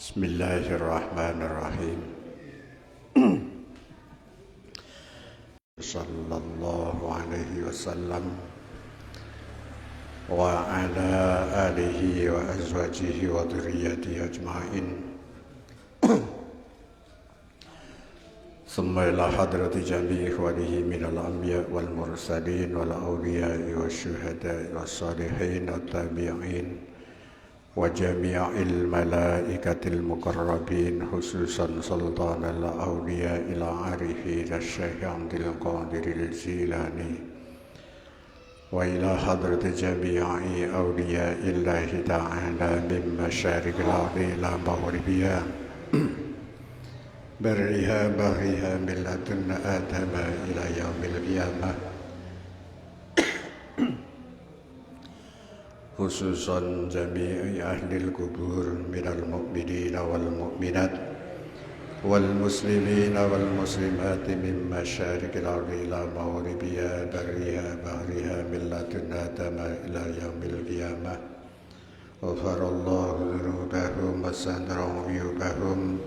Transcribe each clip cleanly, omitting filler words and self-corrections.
Bismillahirrahmanirrahim. Sallallahu alaihi wasallam wa ala alihi wa azwajihi wa dhurriyyatihi ajma'in. Thumma ila hadrati jami'i ikhwanihi minal anbiya wal mursalin wal awliya'i wasyuhada'i wassalihin wat tabi'in wa jami'il malaikatil muqarrabin khususan sultanal awliya ila arifin asy-syekh Abdul Qadiril Jilani wa ila hadrati jami'i awliya illahi ta'ala min masyariqil ardi ila maghribiha barriha bahriha min ladun adama ila yaumil qiyamah khususan jami'i ahlil kubur minal mu'minina wal mu'minat wal muslimina wal muslimati min masyariqil ardi ila maghribiha barriha bahriha min ladun adama ila yaumil qiyamah ghafarallahu dzunubahum wa satara uyubahum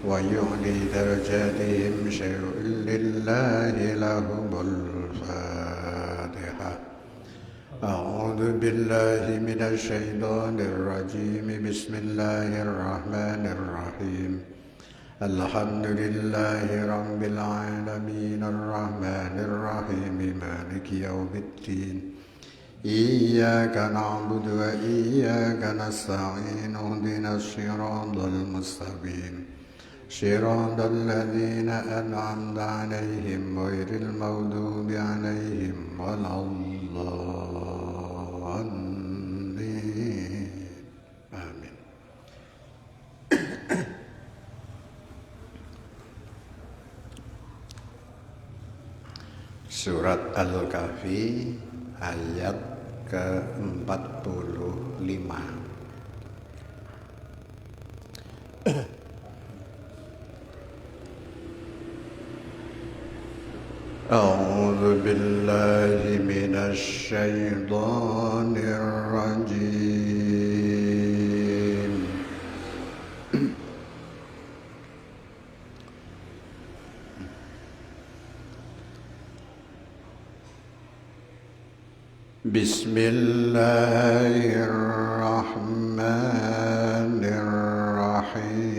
wa yu'li darajatihim syai'un lillahi lahumul Fatihah. أعوذ بالله من الشيطان الرجيم بسم الله الرحمن الرحيم الحمد لله رب العالمين الرحمن الرحيم مالك يوم الدين إياك نعبد وإياك نستعين اهدنا الصراط المستقيم صراط الذين أنعمت عليهم غير المغضوب عليهم ولا الضالين آمين. Surat Al-Kahfi ayat ke-45. أعوذ بالله من الشيطان الرجيم بسم الله الرحمن الرحيم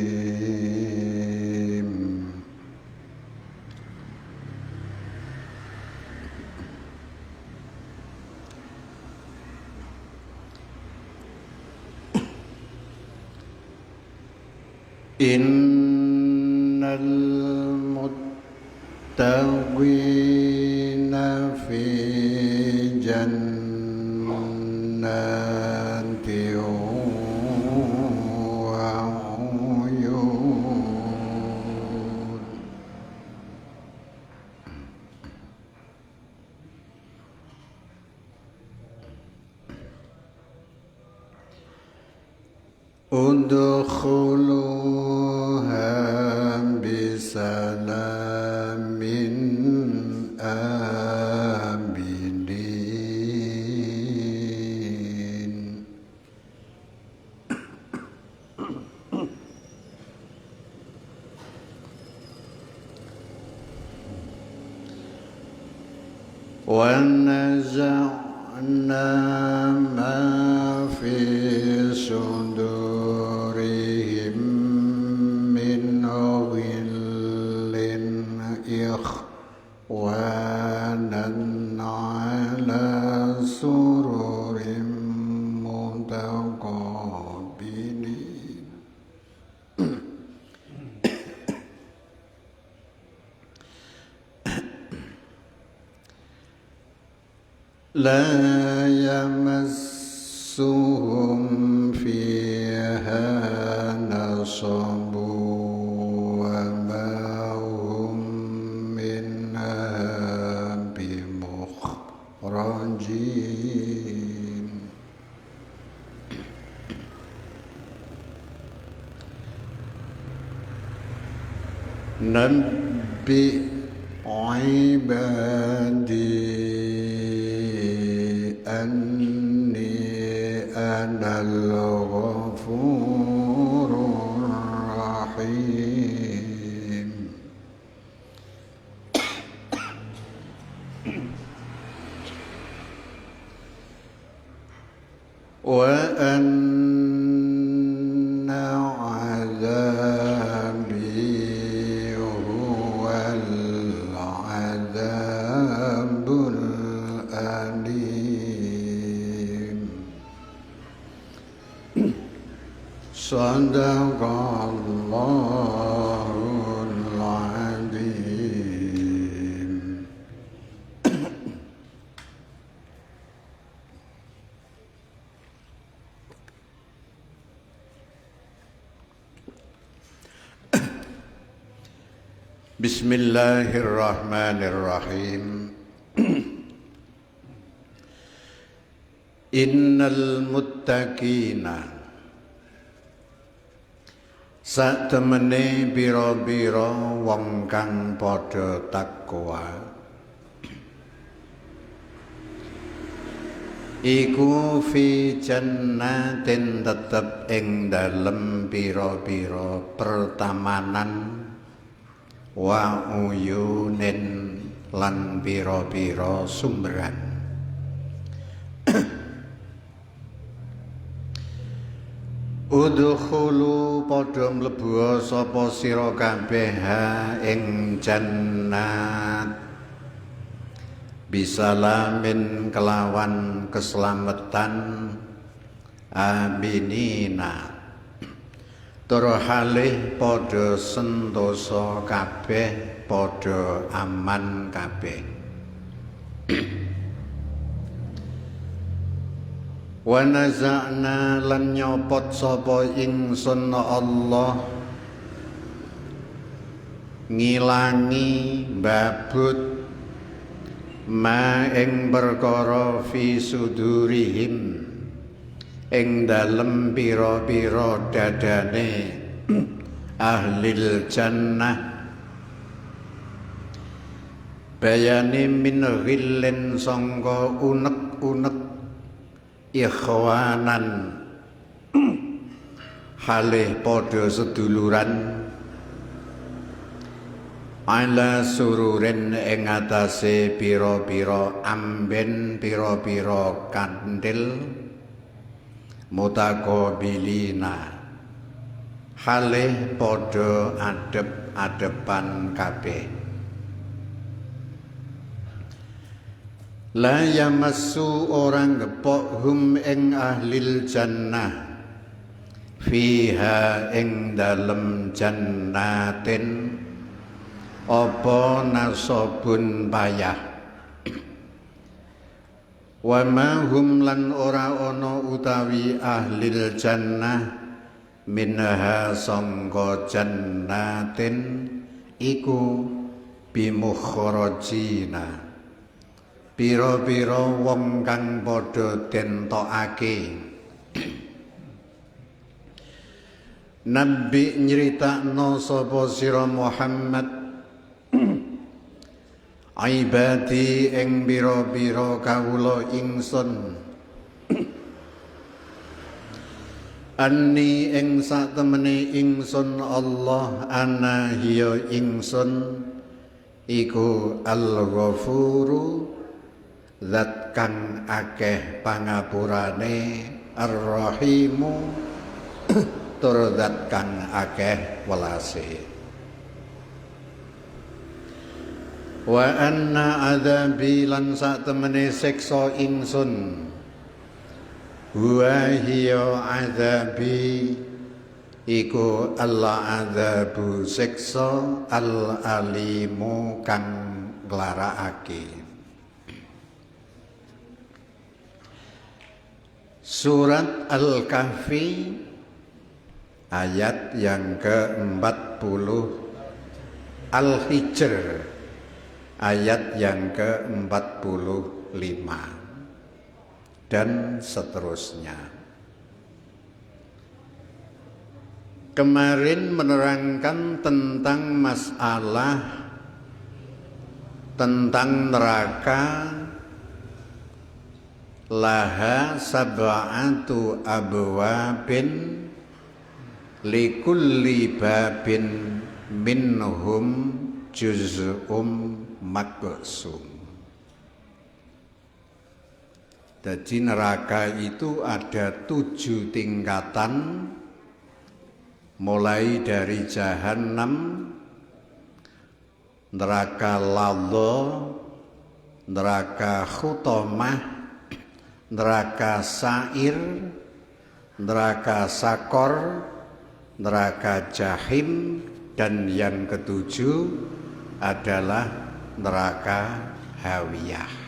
إن المتقين في جنات وعيون ادخلوها بسلام آمنين ونزعنا ما في صدورهم من غل إخوانا على سرر متقابلين لا يمسهم فيها نصب وما هم منها بمخرجين نبئ عبادي أني أنا الغفور wa anna 'adzabi huwal 'adzabul alim. Sadaqallahul adzim. Bismillahirrahmanirrahim. Innal muttaqina satemene bira-bira wong kang padha takwa iku fi jannatin tetep ing dalem bira-bira pertamanan wa uyunin lan bira-bira sumberan. Udkhulu padha mlebu sapa sira kabeh ing jannat bisalamin kelawan keselamatan aminina tur halih padha sentosa kabeh padha aman kabeh. Wa naza'na lan nyopot sapa ingsun Allah ngilangi babut ma ing perkara fi sudurihim ing dalem pira-pira dadane ahlil jannah bayane min ghillin sangka unek-unek ikhwanan halih padha seduluran ala sururin ing atase pira-pira amben pira-pira kandil mutaqabilina halih padha adep-adepan kabeh. La yamassu orang gepok hum ing ahlil jannah fiha ing dalem jannatin apa nasabun payah wa ma hum lan ora ana utawi ahlil jannah minha sangka jannatin iku bimukhrajina pira-pira wong kang padha dentokake. Nabi nyritakno sapa sira Muhammad ibadi ing pira-pira kawula ingsun anni ing satemene ingsun Allah ana hiya ingsun iku al-ghafuru zat kang akeh pangapurane ar-rahimu tur zat kang akeh welase. Wa anna adzabi lan satemene siksa ingsun huwa hiya adzabi iku Allah adzabu siksa al-alimu kang nglarakake. Surat Al-Kahfi ayat yang ke-40, Al-Hijr ayat yang ke-45 dan seterusnya. Kemarin menerangkan tentang masalah tentang neraka laha sab'atu abwabin likulli babin minhum juz'um maqsum. Jadi neraka itu ada 7 tingkatan, mulai dari Jahannam, neraka Ladha, neraka Khutamah, neraka Sa'ir, neraka Sakor, neraka Jahim, dan yang ketujuh adalah neraka Hawiyah.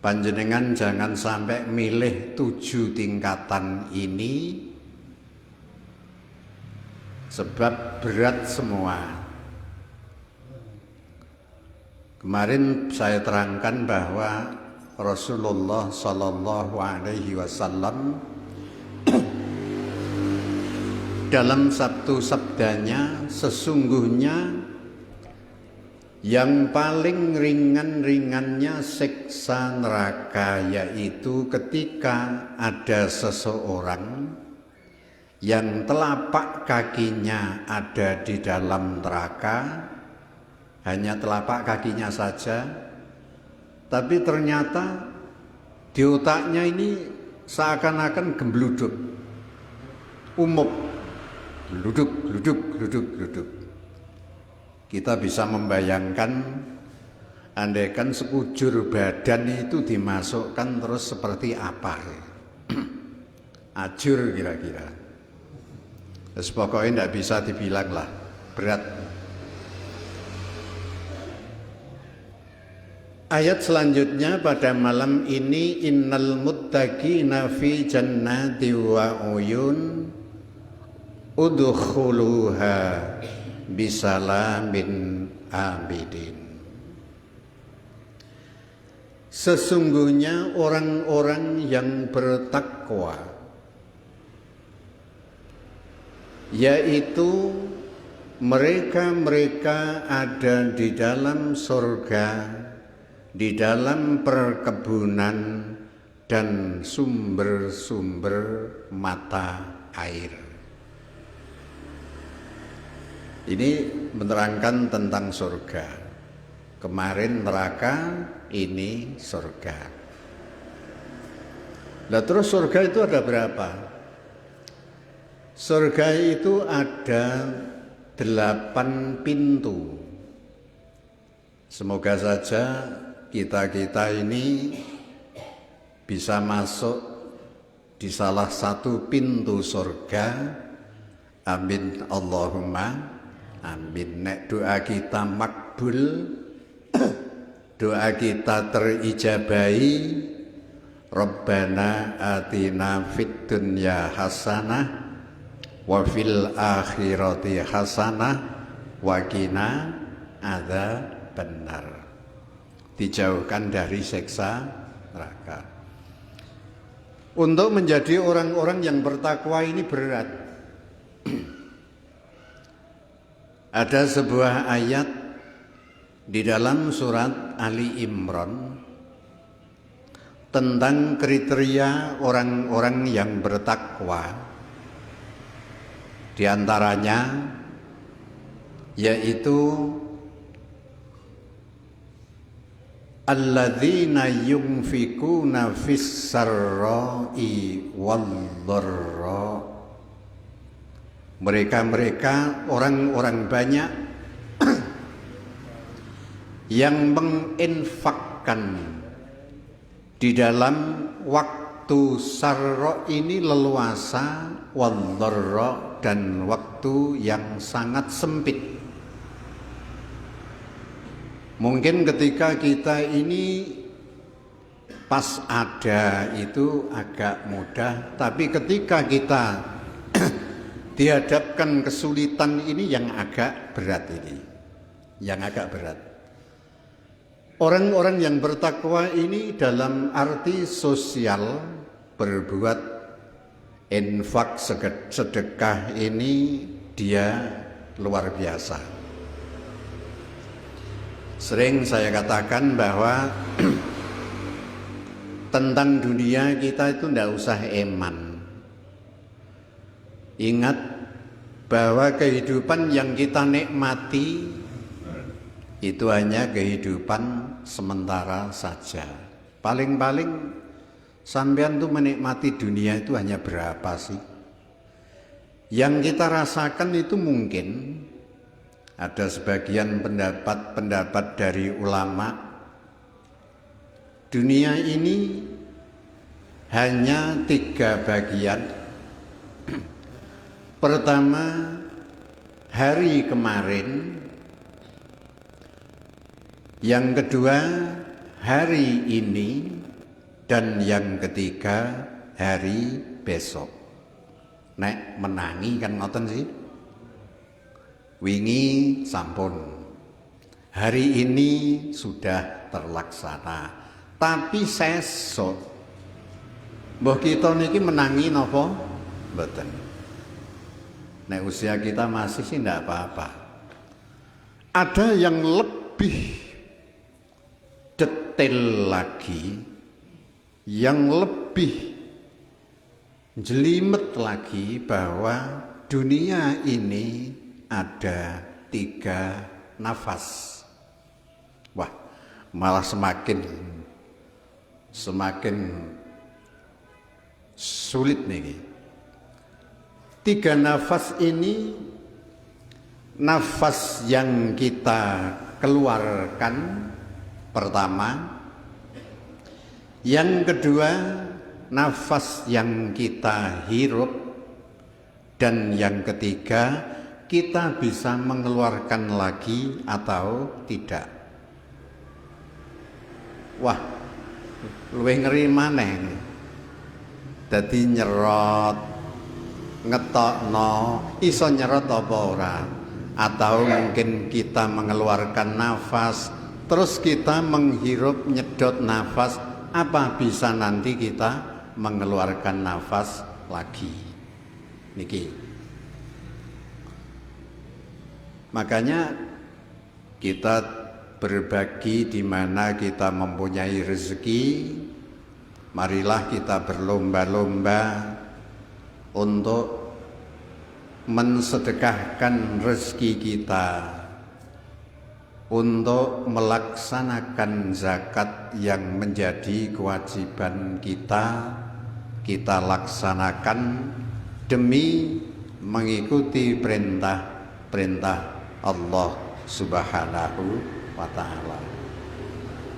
Panjenengan jangan sampai milih 7 tingkatan ini, sebab berat semua. Kemarin saya terangkan bahwa Rasulullah Shallallahu Alaihi Wasallam dalam satu sabdanya, sesungguhnya yang paling ringan-ringannya siksa neraka yaitu ketika ada seseorang yang telapak kakinya ada di dalam neraka, hanya telapak kakinya saja, tapi ternyata di otaknya ini seakan-akan gembluduk, umup, geluduk. Kita bisa membayangkan, andaikan sekujur badan itu dimasukkan terus seperti apa? Ajur kira-kira. Terus pokoknya tidak bisa dibilang lah, berat. Ayat selanjutnya pada malam ini, innal muttaqina fi jannati wa uyun udkhuluha bisalamin abidin. Sesungguhnya orang-orang yang bertakwa, yaitu mereka-mereka ada di dalam surga, di dalam perkebunan dan sumber-sumber mata air. Ini menerangkan tentang surga. Kemarin neraka, ini surga. Nah, terus surga itu ada berapa? Surga itu ada 8 pintu. Semoga saja kita ini bisa masuk di salah satu pintu surga. Amin Allahumma amin. Nek doa kita makbul, doa kita terijabahi, Rabbana atina fid dunya hasanah wa fil akhirati hasanah wa qina adzabannar. Dijauhkan dari siksa neraka. Untuk menjadi orang-orang yang bertakwa ini berat. Ada sebuah ayat di dalam surat Ali Imran tentang kriteria orang-orang yang bertakwa. Di antaranya yaitu alladzina yunfikuna fis sarra'i wal dharra. Mereka-mereka orang-orang banyak yang menginfakkan di dalam waktu sarra ini leluasa, wal dharra, dan waktu yang sangat sempit. Mungkin ketika kita ini pas ada itu agak mudah, tapi ketika kita dihadapkan kesulitan ini yang agak berat ini, yang agak berat. Orang-orang yang bertakwa ini dalam arti sosial, berbuat infak sedekah ini dia luar biasa. Sering saya katakan bahwa tentang dunia kita itu tidak usah eman. Ingat bahwa kehidupan yang kita nikmati itu hanya kehidupan sementara saja. Paling-paling sampean tuh menikmati dunia itu hanya berapa sih? Yang kita rasakan itu mungkin ada sebagian pendapat dari ulama, dunia ini hanya 3 bagian. Pertama, hari kemarin. Yang kedua, hari ini. Dan yang ketiga, hari besok. Nek menangi kan ngoten sih. Wingi sampun. Hari ini sudah terlaksana. Tapi sesok mbah kita niki menangi napa? Mboten. Nek usia kita masih sih ndak apa-apa. Ada yang lebih detail lagi, yang lebih jelimet lagi, bahwa dunia ini ada 3 nafas. Wah, malah semakin sulit nih. 3 nafas ini, nafas yang kita keluarkan pertama, yang kedua nafas yang kita hirup, dan yang ketiga kita bisa mengeluarkan lagi atau tidak. Wah, luwih ngeri maneh. Dadi nyerot, ngetokno, iso nyerot apa ora? Atau mungkin kita mengeluarkan nafas, terus kita menghirup nyedot nafas, apa bisa nanti kita mengeluarkan nafas lagi? Niki. Makanya kita berbagi di mana kita mempunyai rezeki. Marilah kita berlomba-lomba untuk mensedekahkan rezeki kita, untuk melaksanakan zakat yang menjadi kewajiban kita. Kita laksanakan demi mengikuti perintah Allah Subhanahu wa ta'ala.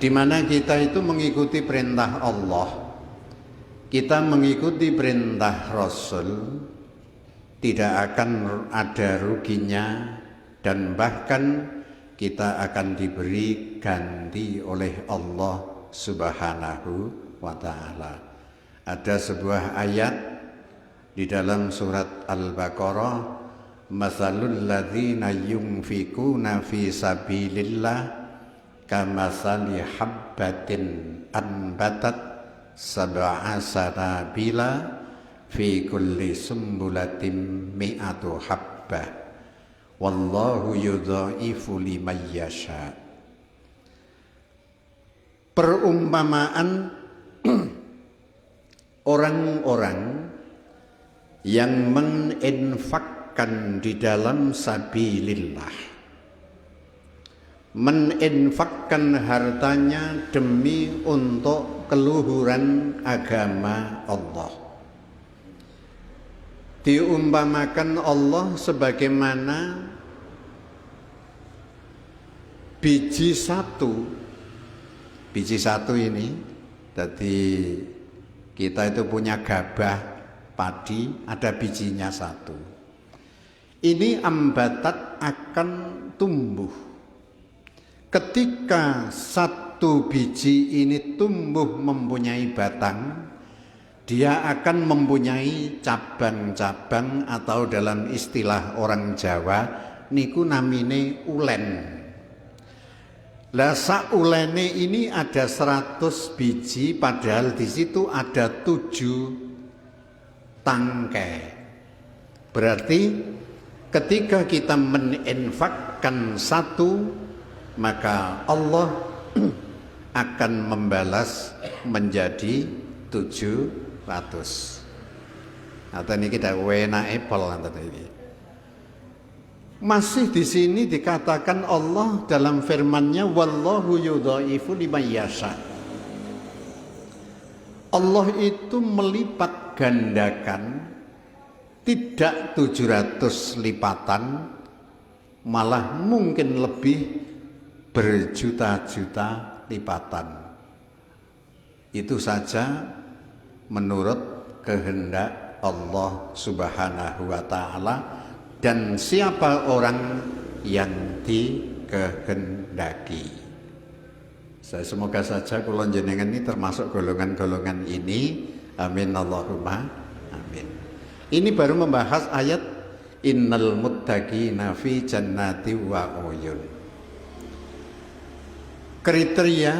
Di mana kita itu mengikuti perintah Allah, kita mengikuti perintah Rasul, tidak akan ada ruginya, dan bahkan kita akan diberi ganti oleh Allah Subhanahu wa ta'ala. Ada sebuah ayat di dalam surat Al-Baqarah, "Matsalul ladzina yunfikuna fi sabilillah kamatsali habbatin anbatat sab'a sanabila fi kulli sumbulatin mi'atu habbah wallahu yudhaifu liman yasha." Perumpamaan orang-orang yang menginfakkan di dalam sabilillah, menginfakkan hartanya demi untuk keluhuran agama Allah. Diumpamakan Allah sebagaimana biji satu ini. Jadi kita itu punya gabah padi, ada bijinya 1. Ini ambatat akan tumbuh. Ketika 1 biji ini tumbuh mempunyai batang, dia akan mempunyai cabang-cabang, atau dalam istilah orang Jawa niku namine ulen. Lah saulene ini ada 100 biji, padahal di situ ada 7 tangkai. Berarti ketika kita meninfakkan 1, maka Allah akan membalas menjadi 700. Atau ini kita wena apple atau ini. Masih di sini dikatakan Allah dalam firman-Nya, wallahu yudhaifu liman yasha. Allah itu melipat gandakan tidak 700 lipatan, malah mungkin lebih berjuta-juta lipatan. Itu saja menurut kehendak Allah Subhanahu wa Ta'ala, dan siapa orang yang dikehendaki. Semoga saja kula jenengan ini termasuk golongan-golongan ini. Amin Allahumma amin. Ini baru membahas ayat innal muttaqina fi jannati wa uyun. Kriteria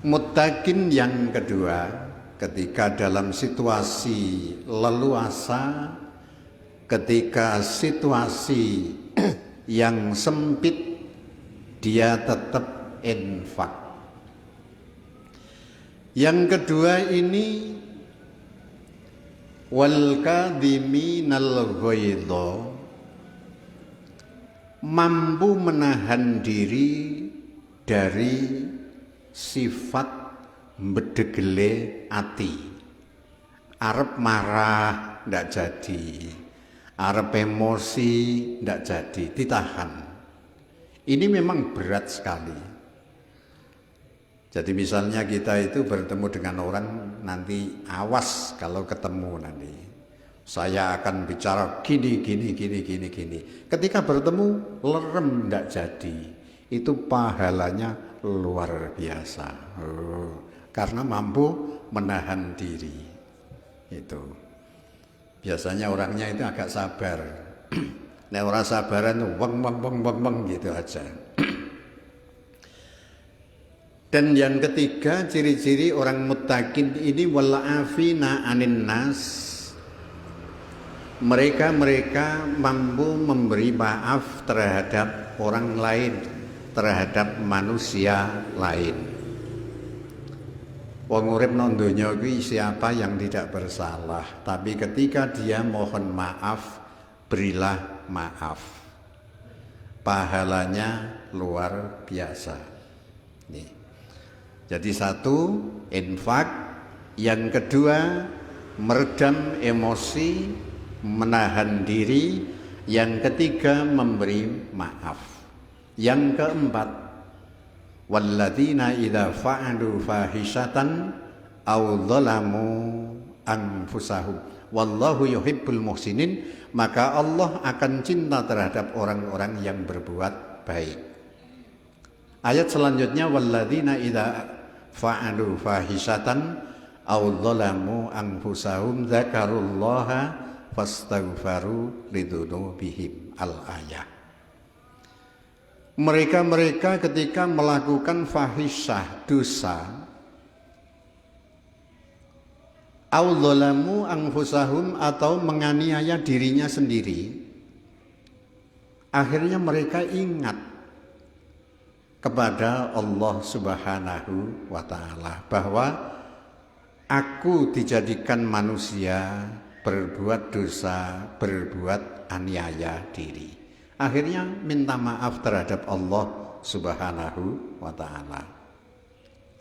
muttaqin yang kedua, ketika dalam situasi leluasa, ketika situasi yang sempit, dia tetap infak. Yang kedua ini wal kadhiminal ghaidha, mampu menahan diri dari sifat bedegele ati. Arep marah ndak jadi, arep emosi ndak jadi, ditahan. Ini memang berat sekali. Jadi misalnya kita itu bertemu dengan orang, nanti awas kalau ketemu nanti. Saya akan bicara gini. Ketika bertemu lerem ndak jadi. Itu pahalanya luar biasa. Karena mampu menahan diri. Itu. Biasanya orangnya itu agak sabar. Nah, orang sabaran weng gitu aja. Dan yang ketiga, ciri-ciri orang muttaqin ini wal'afina 'anin nas. Mereka mampu memberi maaf terhadap orang lain, terhadap manusia lain. Wong urip nang donya kuwi siapa yang tidak bersalah, tapi ketika dia mohon maaf, berilah maaf. Pahalanya luar biasa. Nih. Jadi satu, infak. Yang kedua, meredam emosi, menahan diri. Yang ketiga, memberi maaf. Yang keempat, walladzina idza fa'alu fahisatan aw dzalamu anfusahum wallahu yuhibbul muhsinin, maka Allah akan cinta terhadap orang-orang yang berbuat baik. Ayat selanjutnya walladzina idza fa'alu fahisatan aw dzalamu anfusahum dzakarullaha fastaghfaru lidzunubihim, al-ayah. Mereka ketika melakukan fahisyah, dosa, aw dzalamu anfusahum, atau menganiaya dirinya sendiri, akhirnya mereka ingat kepada Allah Subhanahu wa Ta'ala bahwa aku dijadikan manusia berbuat dosa, berbuat aniaya diri. Akhirnya minta maaf terhadap Allah Subhanahu wa Ta'ala.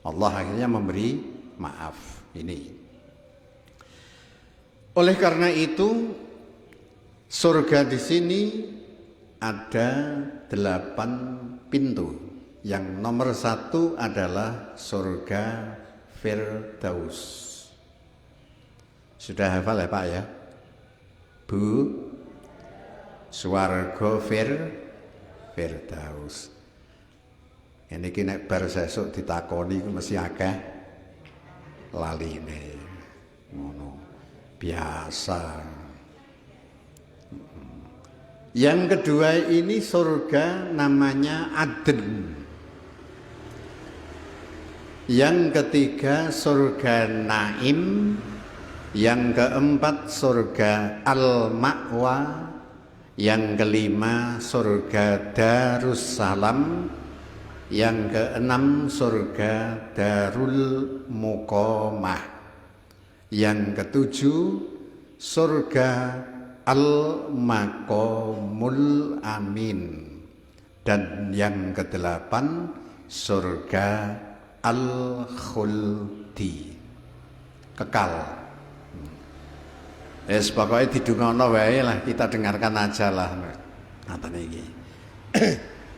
Allah akhirnya memberi maaf. Ini. Oleh karena itu, surga di sini ada 8 pintu. Yang nomor 1 adalah surga Firdaus. Sudah hafal ya Pak ya? Bu, swarga Firdaus. Ini nek bar sesuk ditakoni ku mesti akeh laline. Ngono. Biasa. Yang kedua ini surga namanya Aden. Yang ketiga surga Naim. Yang keempat surga Al-Ma'wa. Yang kelima surga Darussalam. Yang keenam surga Darul Muqamah. Yang ketujuh surga Al-Maqamul Amin. Dan yang kedelapan surga Al-Khuldi. kekal. Pokoknya didungono wae lah, kita dengarkan aja lah. Ngaten iki.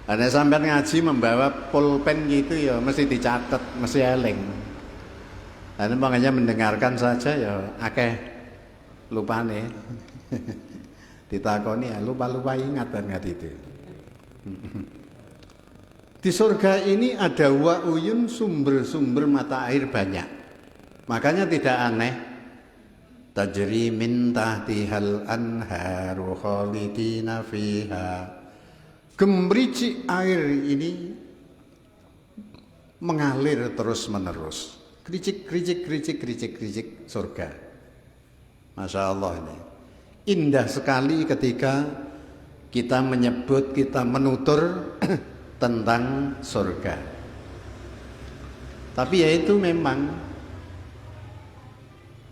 Ana sampean ngaji membawa pulpen gitu ya mesti dicatat, mesti eling. Ana makanya mendengarkan saja ya akeh lupane. Ditakoni ya lupa-lupa ingat itu. Di surga ini ada wa'uyun, sumber-sumber mata air banyak. Makanya tidak aneh tajri min tahtihal anharu khalidina fiha. Gemericik air ini mengalir terus-menerus. Kericik surga. Masya Allah ini. Indah sekali ketika kita menyebut, kita menutur tentang surga. Tapi ya itu memang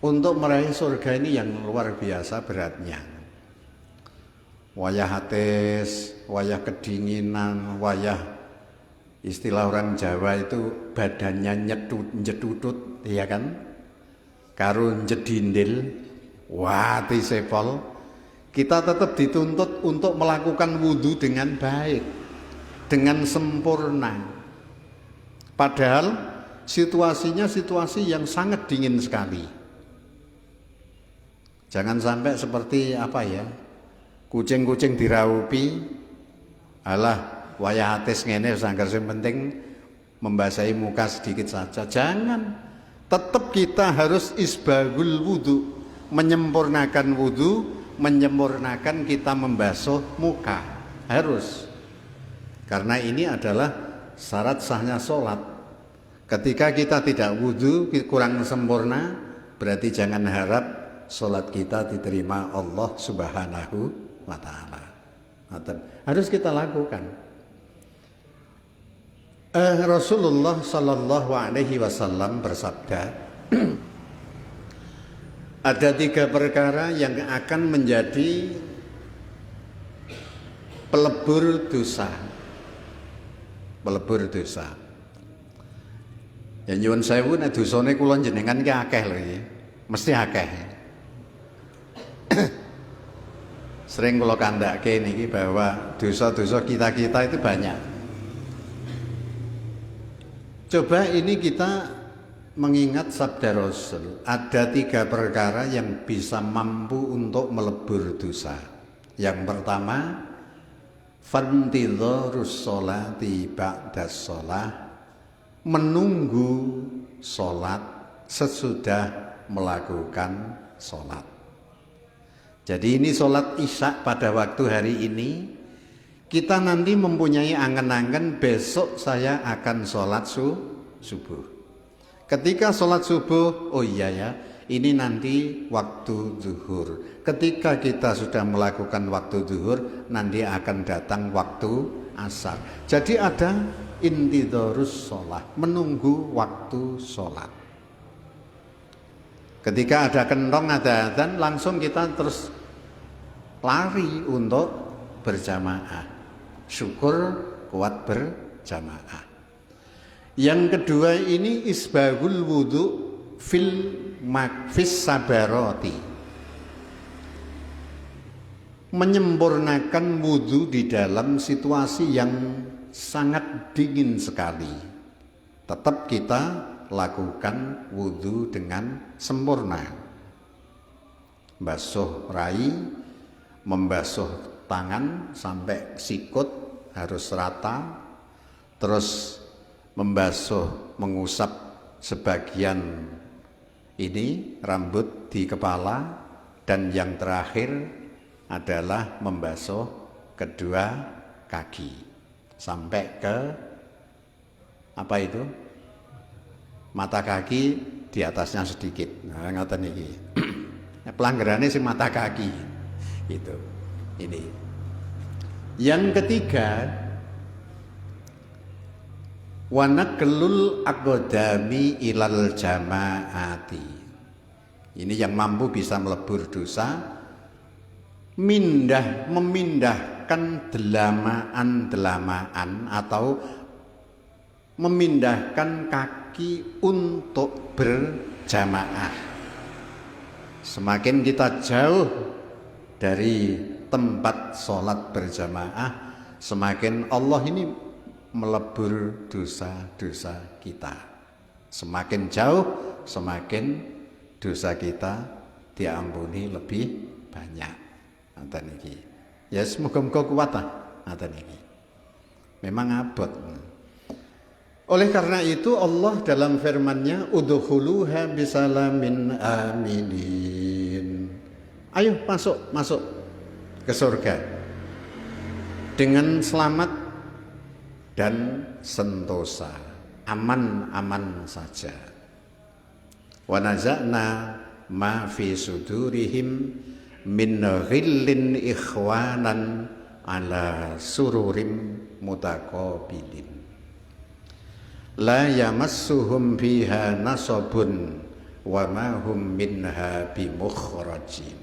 untuk meraih surga ini yang luar biasa beratnya. Wayah hatis, wayah kedinginan, wayah istilah orang Jawa itu badannya nyetutut, ya kan? Karo jedindil, wati sepol. Kita tetap dituntut untuk melakukan wudhu dengan baik, dengan sempurna. Padahal situasinya situasi yang sangat dingin sekali. Jangan sampai seperti apa ya, kucing-kucing diraupi, alah wayah atis ngene sanggar sing penting membasahi muka sedikit saja. Jangan, tetap kita harus isbagul wudhu, menyempurnakan wudhu, menyempurnakan kita membasuh muka, harus. Karena ini adalah syarat sahnya sholat. Ketika kita tidak wudhu, kurang sempurna, berarti jangan harap sholat kita diterima Allah Subhanahu wa ta'ala. Harus kita lakukan. Rasulullah Sallallahu Alaihi Wasallam bersabda, ada 3 perkara yang akan menjadi pelebur dosa. Pelebur dosa. Ya nyuwun sewu nek dosane kula jenengan ki akeh lho iki. Mesti akeh. Sering kula kandhake niki bahwa dosa-dosa kita-kita itu banyak. Coba ini kita mengingat sabda Rasul, ada 3 perkara yang bisa mampu untuk melebur dosa. Yang pertama, fantidharus sholati ba'das sholah, menunggu sholat sesudah melakukan sholat. Jadi ini sholat isya pada waktu hari ini, kita nanti mempunyai angan-angan besok saya akan sholat subuh. Ketika sholat subuh, oh iya ya, ini nanti waktu zuhur. Ketika kita sudah melakukan waktu zuhur, nanti akan datang waktu asar. Jadi ada intidharus sholat, menunggu waktu sholat. Ketika ada kentong, ada adzan, langsung kita terus lari untuk berjamaah. Syukur kuat berjamaah. Yang kedua ini isbagul wudhu fis sabaroti, menyempurnakan wudhu di dalam situasi yang sangat dingin sekali. Tetap kita lakukan wudhu dengan sempurna. Basuh rai, membasuh tangan sampai sikut harus rata, terus membasuh, mengusap sebagian ini rambut di kepala, dan yang terakhir adalah membasuh kedua kaki sampai ke apa itu, mata kaki di atasnya sedikit. Nah, ngoten iki. Pelanggarannya si mata kaki itu. Ini. Yang ketiga, wa naklul aqdami ilal jamaati. Ini yang mampu bisa melebur dosa, memindahkan delamaan atau memindahkan kaki untuk berjamaah. Semakin kita jauh dari tempat sholat berjamaah, semakin Allah ini melebur dosa-dosa kita. Semakin jauh, semakin dosa kita diampuni lebih banyak. Ngoten iki. Ya semoga-moga kuat lah ngoten iki. Memang abot. Oleh karena itu Allah dalam firman-Nya udkhuluha bisalamin aminin. Ayo masuk ke surga dengan selamat dan sentosa, aman-aman saja. Wa naza'na ma fi sudurihim min ghillin ikhwanan ala sururim mutaqabilin. La yamassuhum fiha nasabun wa ma hum minha bimukhrajin.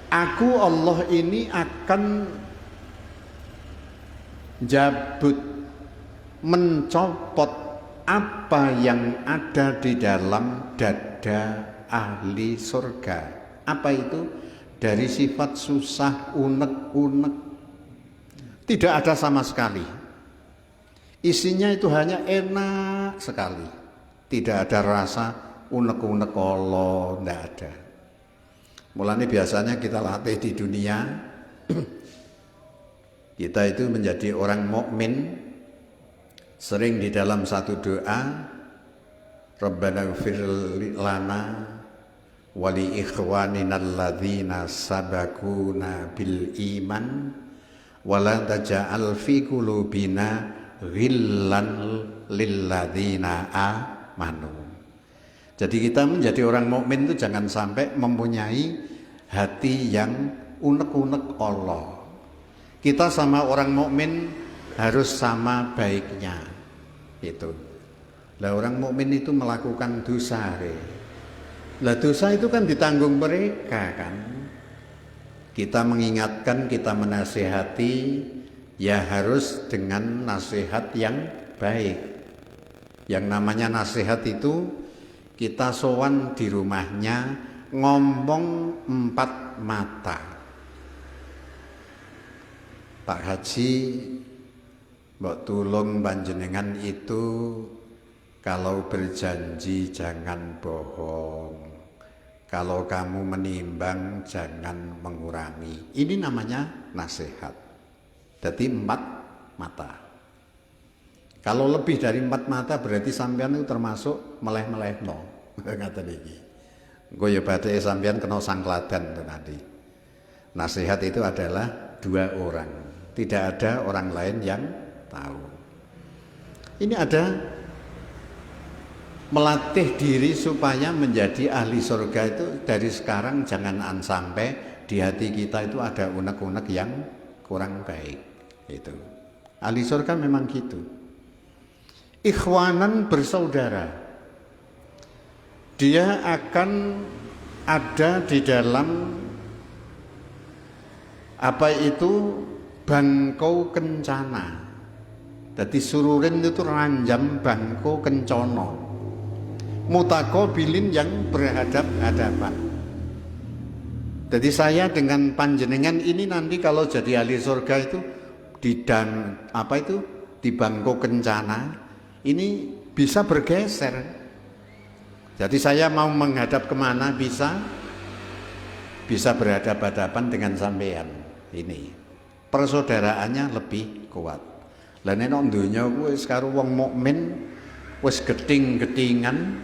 Aku Allah ini akan jabut, mencopot apa yang ada di dalam dada ahli surga. Apa itu? Dari sifat susah, unek-unek, tidak ada sama sekali. Isinya itu hanya enak sekali. Tidak ada rasa unek-unek Allah, tidak ada. Mulanya biasanya kita latih di dunia, kita itu menjadi orang mukmin, sering di dalam satu doa, Rabbana ighfir lana wa li ikhwanina alladzina sabaquna bil iman wa la taj'al fi qulubina ghillan lilladzina amanu. Jadi kita menjadi orang mukmin itu jangan sampai mempunyai hati yang unek-unek Allah. Kita sama orang mukmin harus sama baiknya. Itu. Lah orang mukmin itu melakukan dosa. Lah dosa itu kan ditanggung mereka kan. Kita mengingatkan, kita menasihati, ya harus dengan nasihat yang baik. Yang namanya nasihat itu kita sowan di rumahnya, ngomong 4 mata. Pak Haji, mbok tulung panjenengan itu kalau berjanji jangan bohong. Kalau kamu menimbang jangan mengurangi. Ini namanya nasihat. Jadi 4 mata. Kalau lebih dari 4 mata berarti sampean itu termasuk meleh-melehno. Ngaten iki. Engko ya badhe sampean kena sangkladan to nanti. Nasihat itu adalah 2 orang. Tidak ada orang lain yang tahu. Ini ada melatih diri supaya menjadi ahli surga itu dari sekarang. Jangan sampai di hati kita itu ada unek-unek yang kurang baik. Itu ahli surga memang gitu. Ikhwanan, bersaudara. Dia akan ada di dalam apa itu bangkau kencana. Jadi sururin itu ranjam bangkau kencono. Mutaqabilin yang berhadap-hadapan. Jadi saya dengan panjenengan ini nanti kalau jadi ahli surga itu di bangkau kencana ini bisa bergeser. Jadi saya mau menghadap kemana bisa berhadapan-hadapan dengan sampean. Ini persaudaraannya lebih kuat. Lah nek nang donya wis karo wong mukmin wis geting-getingan,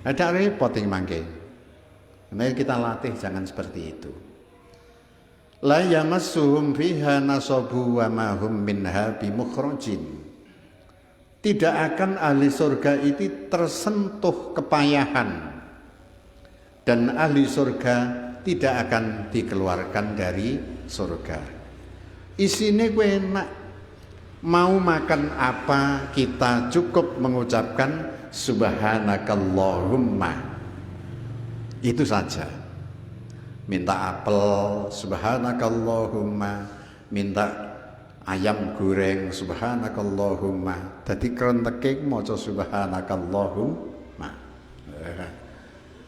ada repot ing mangke. Nah, kita latih jangan seperti itu. La yamassuhum fiha nasabu wa ma hum minha bimukhrajin. Tidak akan ahli surga itu tersentuh kepayahan, dan ahli surga tidak akan dikeluarkan dari surga. Isine kuwi enak. Mau makan apa kita cukup mengucapkan subhanakallahumma. Itu saja. Minta apel subhanakallahumma, minta ayam goreng subhanakallahumma. Dadi krenteke maca subhanakallahumma.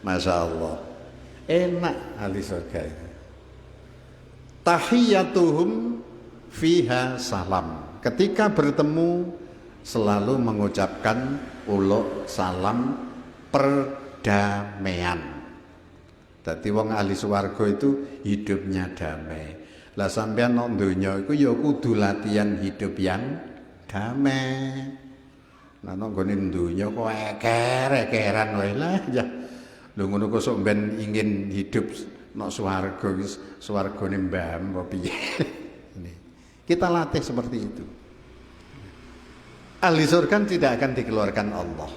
Masya Allah, enak ahli surga itu. Tahiyyatuhum fiha salam. Ketika bertemu selalu mengucapkan uluk salam perdamaian. Dadi wong ahli swarga itu hidupnya damai. Lah sampean nang donya iku ya kudu latihan hidup yang damai. Nah nang gone donya kok eker-ekeran wae lah ya. Lho ngono kok sok ben ingin hidup nang swarga wis swargane mbam apa piye. Kita latih seperti itu. Ahli surga tidak akan dikeluarkan Allah.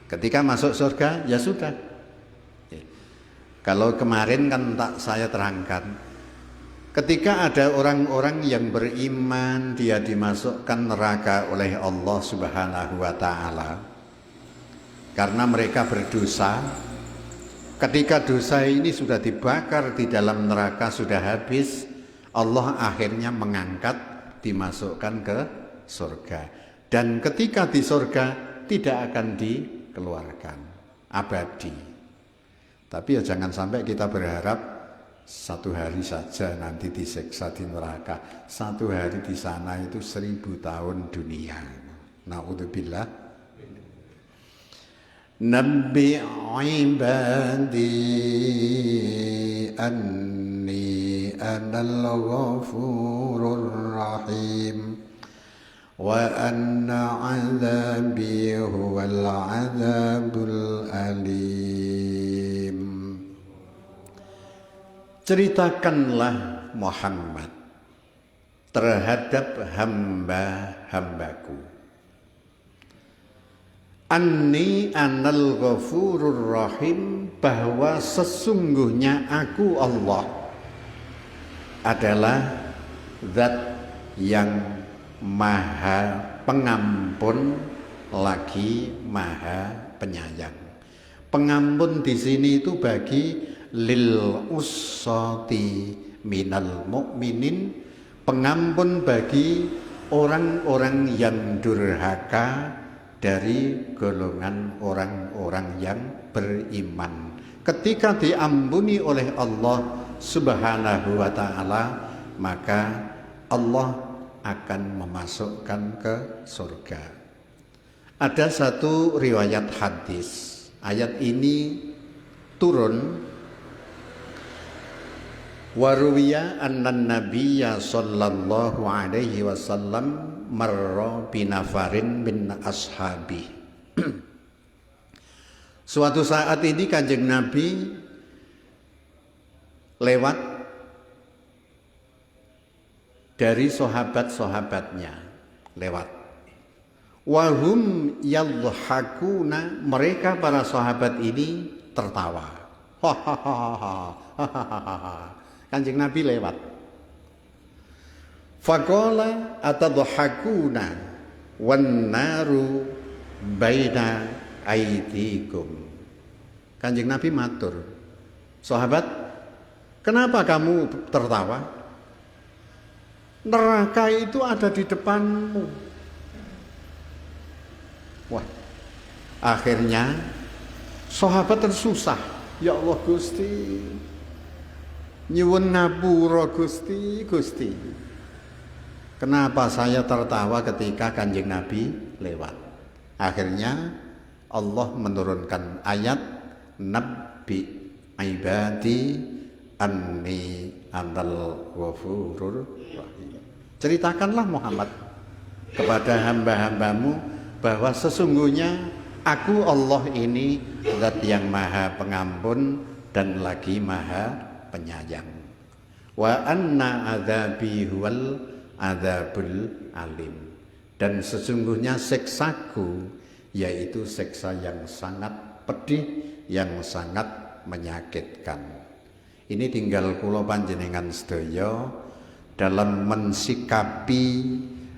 Ketika masuk surga ya sudah. Kalau kemarin kan tak saya terangkan, ketika ada orang-orang yang beriman dia dimasukkan neraka oleh Allah Subhanahu wa taala karena mereka berdosa. Ketika dosa ini sudah dibakar di dalam neraka sudah habis, Allah akhirnya mengangkat dimasukkan ke surga. Dan ketika di surga tidak akan dikeluarkan abadi. Tapi ya jangan sampai kita berharap satu hari saja nanti disiksa di neraka. Satu hari di sana itu 1000 tahun dunia. Na'udzubillah. Nabbi ibadi anni anal ghafurur rahim. وأن عذابي هو العذاب الأليم. Ceritakanlah Muhammad terhadap hamba-hambaku, Anni anal ghafurur rahim, bahwa sesungguhnya aku Allah adalah zat yang Maha Pengampun lagi Maha Penyayang. Pengampun di sini itu bagi lil usati minal mu'minin, pengampun bagi orang-orang yang durhaka dari golongan orang-orang yang beriman. Ketika diampuni oleh Allah Subhanahu wa taala, maka Allah akan memasukkan ke surga. Ada satu riwayat hadis, ayat ini turun waruwiya annan nabiyya sallallahu alaihi wasallam marra binafarin min ashabi. Suatu saat ini Kanjeng Nabi lewat dari sahabat-sahabatnya, lewat. Wahum yadhakuna, mereka para sahabat ini tertawa. Kanjeng Nabi lewat. Faqala atadhakuna wan naru baina aidikum. Kanjeng Nabi matur, sahabat, kenapa kamu tertawa? Neraka itu ada di depanmu. Wah, akhirnya sahabat tersusah. Ya Allah Gusti, nyuwun ngapura Gusti, Gusti. Kenapa saya tertawa ketika Kanjeng Nabi lewat? Akhirnya Allah menurunkan ayat Nabbi ibadi anni anal ghafurur rahim. Ceritakanlah Muhammad kepada hamba-hambamu bahwa sesungguhnya aku Allah ini zat yang Maha Pengampun dan lagi Maha Penyayang. Wa anna adzabi huwal adzabul alim, dan sesungguhnya siksaku yaitu siksa yang sangat pedih, yang sangat menyakitkan. Ini tinggal kula panjenengan sedaya dalam mensikapi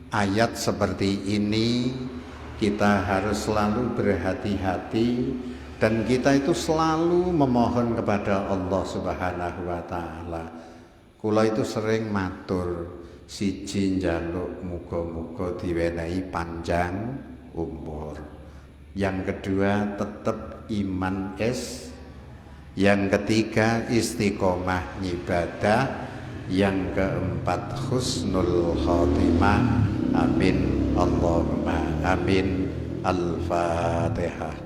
ayat seperti ini, kita harus selalu berhati-hati dan kita itu selalu memohon kepada Allah Subhanahu wa taala. Kula itu sering matur, siji njaluk muga-muga diwenehi panjang umur. Yang kedua tetap iman yang ketiga istiqomah ibadah, yang keempat husnul khotimah. Amin Allahumma amin. Al-Fatihah.